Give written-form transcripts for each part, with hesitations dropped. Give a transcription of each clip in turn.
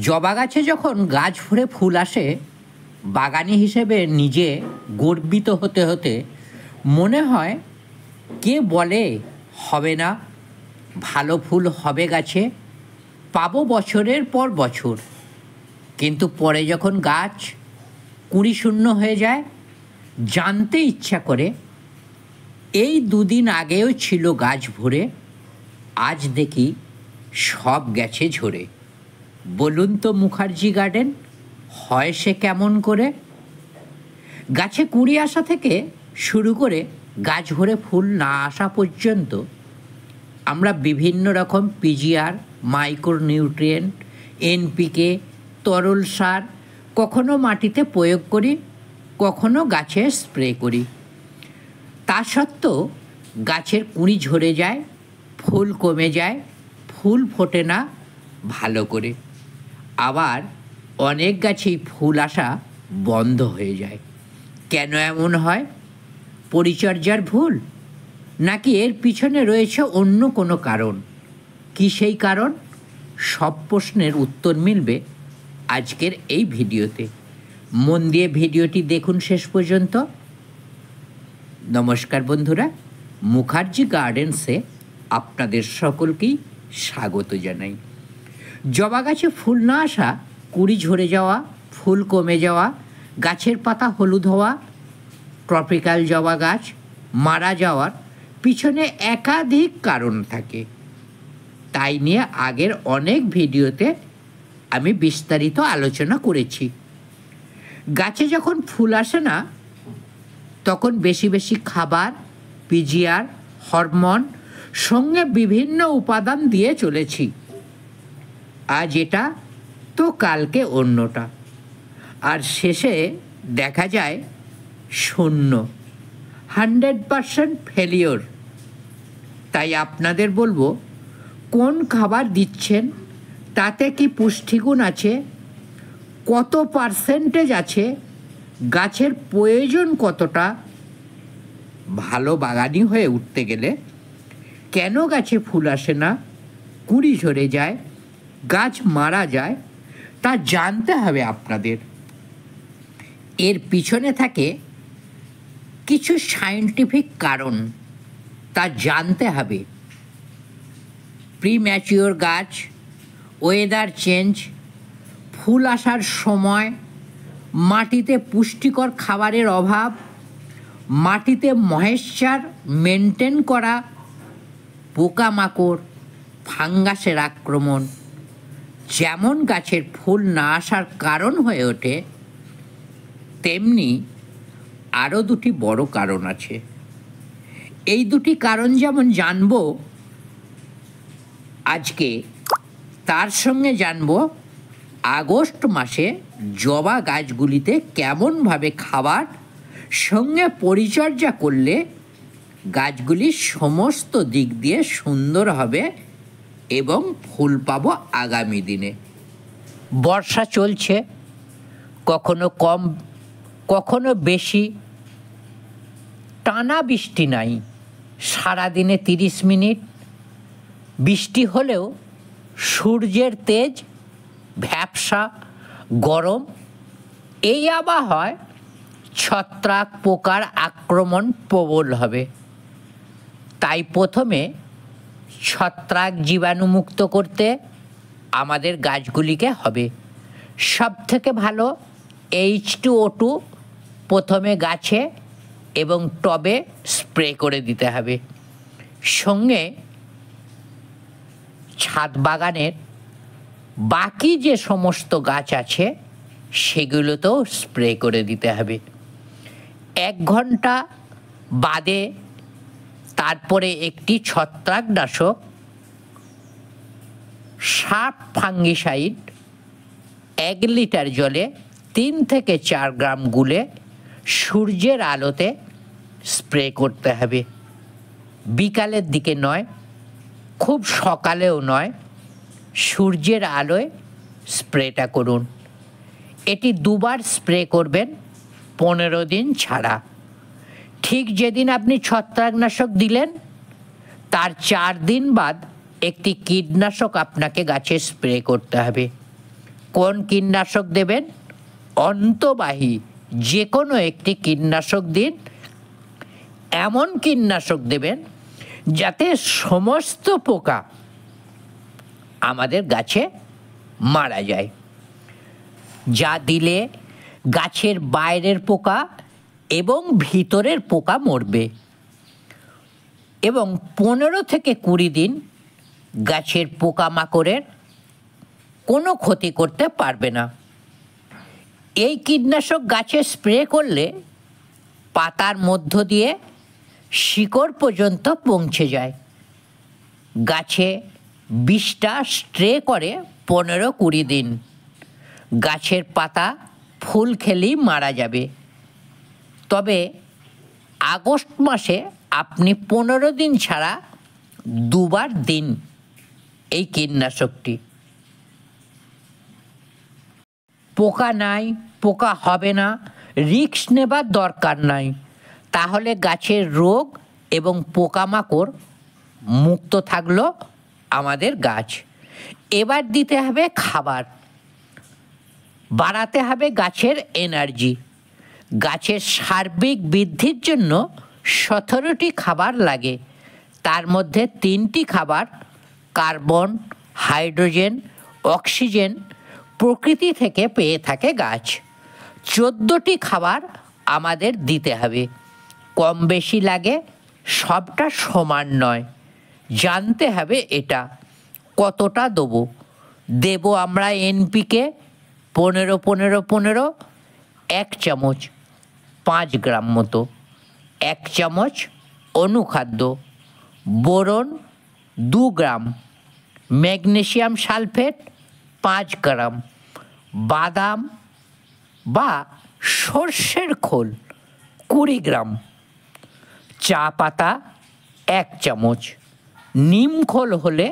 জবা গাছে যখন গাছ ভরে ফুল আসে, বাগানি হিসেবে নিজে গর্বিত হতে হতে মনে হয়, কে বলে হবে না, ভালো ফুল হবে গাছে, পাবো বছরের পর বছর। কিন্তু পরে যখন গাছ কুঁড়ি শূন্য হয়ে যায়, জানতে ইচ্ছা করে এই দুদিন আগেও ছিল গাছ ভরে, আজ দেখি সব গেছে ঝরে। বলুন তো মুখার্জি গার্ডেন হয় সে কেমন করে? গাছে কুঁড়ি আসা থেকে শুরু করে গাছ ভরে ফুল না আসা পর্যন্ত আমরা বিভিন্ন রকম পিজিআর, মাইক্রোনিউট্রিয়েন্ট, এনপিকে, তরল সার কখনো মাটিতে প্রয়োগ করি, কখনো গাছে স্প্রে করি। তা সত্ত্বেও গাছের কুঁড়ি ঝরে যায়, ফুল কমে যায়, ফুল ফোটে না ভালো করে। আবার অনেক গাছেই ফুল আসা বন্ধ হয়ে যায়। কেন এমন হয়? পরিচর্যার ভুল, নাকি এর পিছনে রয়েছে অন্য কোনো কারণ? কি সেই কারণ? সব প্রশ্নের উত্তর মিলবে আজকের এই ভিডিওতে। মন দিয়ে ভিডিওটি দেখুন শেষ পর্যন্ত। নমস্কার বন্ধুরা, মুখার্জি গার্ডেন্সে আপনাদের সকলকেই স্বাগত জানাই। জবা গাছে ফুল না আসা, কুঁড়ি ঝরে যাওয়া, ফুল কমে যাওয়া, গাছের পাতা হলুদ হওয়া, ট্রপিক্যাল জবা গাছ মারা যাওয়ার পিছনে একাধিক কারণ থাকে। তাই নিয়ে আগের অনেক ভিডিওতে আমি বিস্তারিত আলোচনা করেছি। গাছে যখন ফুল আসে না, তখন বেশি বেশি খাবার, পিজিআর, হরমোন সঙ্গে বিভিন্ন উপাদান দিয়ে চলেছি। আজ এটা তো কালকে অন্যটা, আর শেষে দেখা যায় শূন্য, 100% ফেলিওর। তাই আপনাদের বলবো, কোন খাবার দিচ্ছেন, তাতে কি পুষ্টিগুণ আছে, কত পার্সেন্টেজ আছে, গাছের প্রয়োজন কতটা, ভালো বাগানি হয়ে উঠতে গেলে কেন গাছে ফুল আসে না, কুঁড়ি ঝরে যায়, গাছ মারা যায়, তা জানতে হবে আপনাদের। এর পিছনে থাকে কিছু সায়েন্টিফিক কারণ, তা জানতে হবে। প্রিম্যাচিওর গাছ, ওয়েদার চেঞ্জ, ফুল আসার সময়, মাটিতে পুষ্টিকর খাবারের অভাব, মাটিতে ময়েশ্চার মেনটেন করা, পোকামাকড়, ফাঙ্গাসের আক্রমণ যেমন গাছের ফুল না আসার কারণ হয়ে ওঠে, তেমনি আরও দুটি বড় কারণ আছে। এই দুটি কারণ যেমন জানবো আজকে, তার সঙ্গে জানবো আগস্ট মাসে জবা গাছগুলিতে কেমনভাবে খাবার সঙ্গে পরিচর্যা করলে গাছগুলি সমস্ত দিক দিয়ে সুন্দর হবে এবং ফুল পাবো আগামী দিনে। বর্ষা চলছে, কখনো কম কখনো বেশি, টানা বৃষ্টি নাই, সারাদিনে 30 মিনিট বৃষ্টি হলেও সূর্যের তেজ, ভ্যাপসা গরম, এই আবহাওয়ায় ছত্রাক পোকার আক্রমণ প্রবল হবে। তাই প্রথমে ছত্রাক জীবাণুমুক্ত করতে আমাদের গাছগুলিকে হবে। সব থেকে ভালো H2O2 প্রথমে গাছে এবং টবে স্প্রে করে দিতে হবে। সঙ্গে ছাদ বাগানের বাকি যে সমস্ত গাছ আছে সেগুলোতেও স্প্রে করে দিতে হবে। 1 ঘন্টা বাদে তারপরে একটি ছত্রাকনাশক, শার্প ফাঙ্গিসাইড 1 লিটার জলে 3 থেকে 4 গ্রাম গুলে সূর্যের আলোতে স্প্রে করতে হবে। বিকালের দিকে নয়, খুব সকালেও নয়, সূর্যের আলোয় স্প্রেটা করুন। এটি 2 বার স্প্রে করবেন 15 দিন ছাড়া। ঠিক যেদিন আপনি ছত্রাকনাশক দিলেন তার 4 দিন বাদ একটি কীটনাশক আপনাকে গাছে স্প্রে করতে হবে। কোন কীটনাশক দেবেন? অন্তবাহী যে কোনো একটি কীটনাশক দিন। এমন কীটনাশক দেবেন যাতে সমস্ত পোকা আমাদের গাছে মারা যায়। যা দিলে গাছের বাইরের পোকা এবং ভিতরের পোকা মরবে এবং 15 থেকে 20 দিন গাছের পোকামাকড়ের কোনো ক্ষতি করতে পারবে না। এই কীটনাশক গাছে স্প্রে করলে পাতার মধ্য দিয়ে শিকড় পর্যন্ত পৌঁছে যায়। গাছে বিষটা স্প্রে করে 15-20 দিন। গাছের পাতা ফুল খেলেই মারা যাবে। তবে আগস্ট মাসে আপনি 15 দিন ছাড়া 2 বার দিন এই কীটনাশকটি। পোকা নাই, পোকা হবে না, রিস্ক নেবার দরকার নাই। তাহলে গাছের রোগ এবং পোকামাকড় মুক্ত থাকলো আমাদের গাছ। এবার দিতে হবে খাবার, বাড়াতে হবে গাছের এনার্জি। গাছের সার্বিক বৃদ্ধির জন্য 17টি খাবার লাগে। তার মধ্যে 3টি খাবার কার্বন, হাইড্রোজেন, অক্সিজেন প্রকৃতি থেকে পেয়ে থাকে গাছ। 14টি খাবার আমাদের দিতে হবে। কম বেশি লাগে, সবটা সমান নয়। জানতে হবে এটা কতটা দেবো আমরা এনপিকে 15-15-15 1 চামচ 5 গ্রাম মতো, 1 চামচ অনুখাদ্য, বোরন 2 গ্রাম, ম্যাগনেসিয়াম সালফেট 5 গ্রাম, বাদাম বা সর্ষের খোল 20 গ্রাম, চা পাতা 1 চামচ, নিম খোল হলে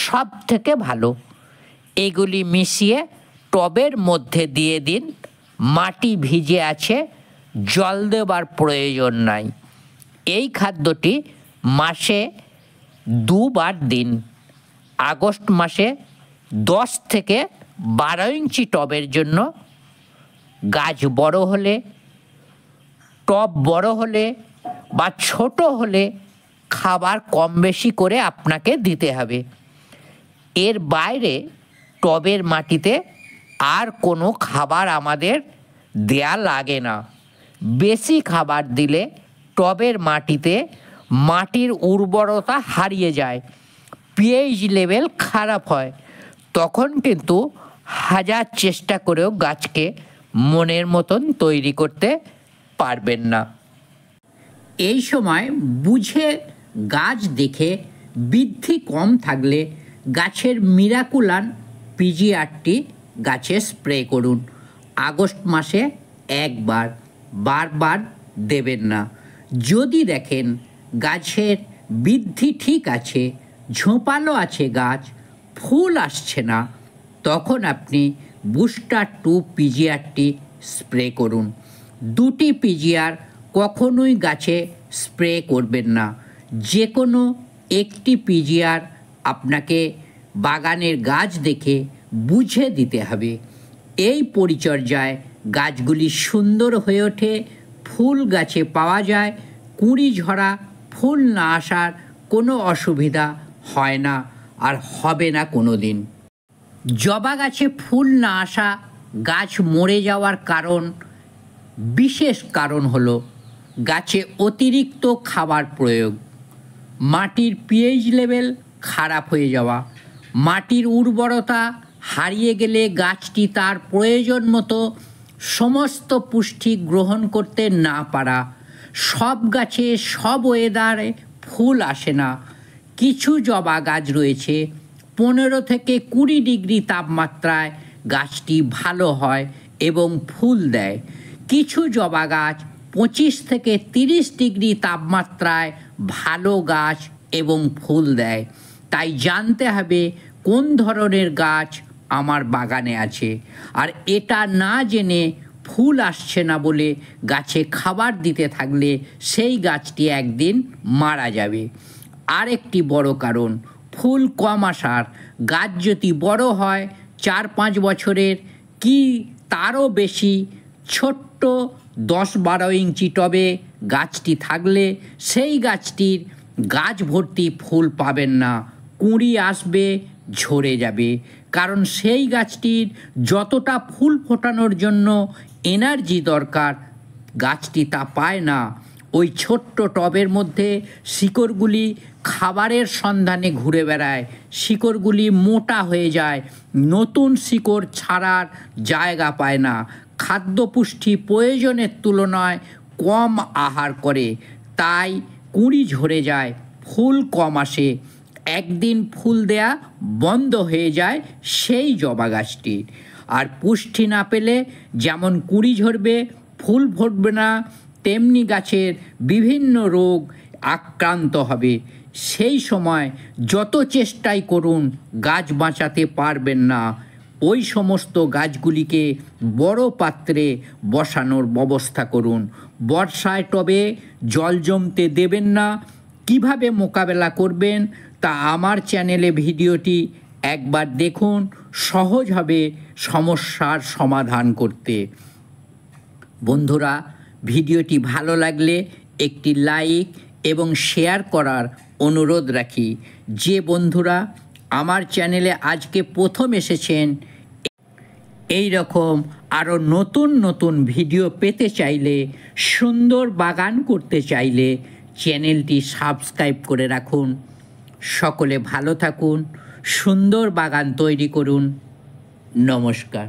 সব থেকে ভালো। এগুলি মিশিয়ে টবের মধ্যে দিয়ে দিন। মাটি ভিজে আছে, জল দেবার প্রয়োজন নাই। এই খাদ্যটি মাসে 2 বার দিন। আগস্ট মাসে 10 থেকে 12 ইঞ্চি টবের জন্য। গাছ বড় হলে, টব বড় হলে বা ছোট হলে খাবার কম বেশি করে আপনাকে দিতে হবে। এর বাইরে টবের মাটিতে আর কোনো খাবার আমাদের দেয়া লাগে না। বেশি খাবার দিলে টবের মাটিতে মাটির উর্বরতা হারিয়ে যায়, পিএইচ লেভেল খারাপ হয়। তখন কিন্তু হাজার চেষ্টা করেও গাছকে মনের মতন তৈরি করতে পারবেন না। এই সময় বুঝে গাছ দেখে বৃদ্ধি কম থাকলে গাছের মিরাকুলান পিজিআরটি গাছে স্প্রে করুন। আগস্ট মাসে 1 বার, বারবার দেবেন না। যদি দেখেন গাছের বৃদ্ধি ঠিক আছে, ঝোপালো আছে গাছ, ফুল আসছে না, তখন আপনি বুস্টার 2 পিজিআরটি স্প্রে করুন। 2টি পিজিআর কখনোই গাছে স্প্রে করবেন না। যে কোনো একটি পিজিআর আপনাকে বাগানের গাছ দেখে বুঝে দিতে হবে। এই পরিচর্যায় গাছগুলি সুন্দর হয়ে ওঠে, ফুল গাছে পাওয়া যায়, কুঁড়ি ঝরা, ফুল না আসার কোনো অসুবিধা হয় না আর হবে না কোনো দিন। জবা গাছে ফুল না আসা, গাছ মরে যাওয়ার বিশেষ কারণ হলো গাছে অতিরিক্ত খাবার প্রয়োগ, মাটির পিএইচ লেভেল খারাপ হয়ে যাওয়া, মাটির উর্বরতা হারিয়ে গেলে গাছটি তার প্রয়োজন মতো সমস্ত পুষ্টি গ্রহণ করতে না পারা। সব গাছে সব ওয়েদারে ফুল আসে না। কিছু জবা গাছ রয়েছে 15 থেকে 20 ডিগ্রি তাপমাত্রায় গাছটি ভালো হয় এবং ফুল দেয়। কিছু জবা গাছ 25 থেকে 30 ডিগ্রি তাপমাত্রায় ভালো গাছ এবং ফুল দেয়। তাই জানতে হবে কোন ধরনের গাছ আমার বাগানে আছে। আর এটা না জেনে ফুল আসছে না বলে গাছে খাবার দিতে থাকলে সেই গাছটি একদিন মারা যাবে। আরেকটি বড় কারণ ফুল কম আসার, গাছ যদি বড় হয় 4-5 বছরের কি তারও বেশি ছোট্ট 10-12 ইঞ্চি টবে গাছটি থাকলে সেই গাছটির গাছ ভর্তি ফুল পাবেন না, কুঁড়ি আসবে, ঝরে যাবে। কারণ সেই গাছটির যতটা ফুল ফোটানোর জন্য এনার্জি দরকার গাছটি তা পায় না। ওই ছোট্ট টবের মধ্যে শিকড়গুলি খাবারের সন্ধানে ঘুরে বেড়ায়, শিকড়গুলি মোটা হয়ে যায়, নতুন শিকড় ছাড়ার জায়গা পায় না, খাদ্যপুষ্টি প্রয়োজনের তুলনায় কম আহার করে, তাই কুঁড়ি ঝরে যায়, ফুল কম আসে, একদিন ফুল দেয়া বন্ধ হয়ে যায় সেই জবা গাছটির। আর পুষ্টি না পেলে যেমন কুঁড়ি ঝরবে, ফুল ফুটবে না, তেমনি গাছের বিভিন্ন রোগ আক্রান্ত হবে। সেই সময় যত চেষ্টাই করুন গাছ বাঁচাতে পারবেন না। ওই সমস্ত গাছগুলিকে বড় পাত্রে বসানোর ব্যবস্থা করুন। বর্ষায় টবে জল জমতে দেবেন না। কিভাবে মোকাবেলা করবেন তা আমার চ্যানেলে ভিডিওটি একবার দেখুন, সহজ হবে সমস্যার সমাধান করতে। বন্ধুরা, ভিডিওটি ভালো লাগলে একটি লাইক এবং শেয়ার করার অনুরোধ রাখি। যে বন্ধুরা আমার চ্যানেলে আজকে প্রথম এসেছেন, এই রকম আরও নতুন নতুন ভিডিও পেতে চাইলে, সুন্দর বাগান করতে চাইলে চ্যানেলটি সাবস্ক্রাইব করে রাখুন। সকলে ভালো থাকুন, সুন্দর বাগান তৈরি করুন। নমস্কার।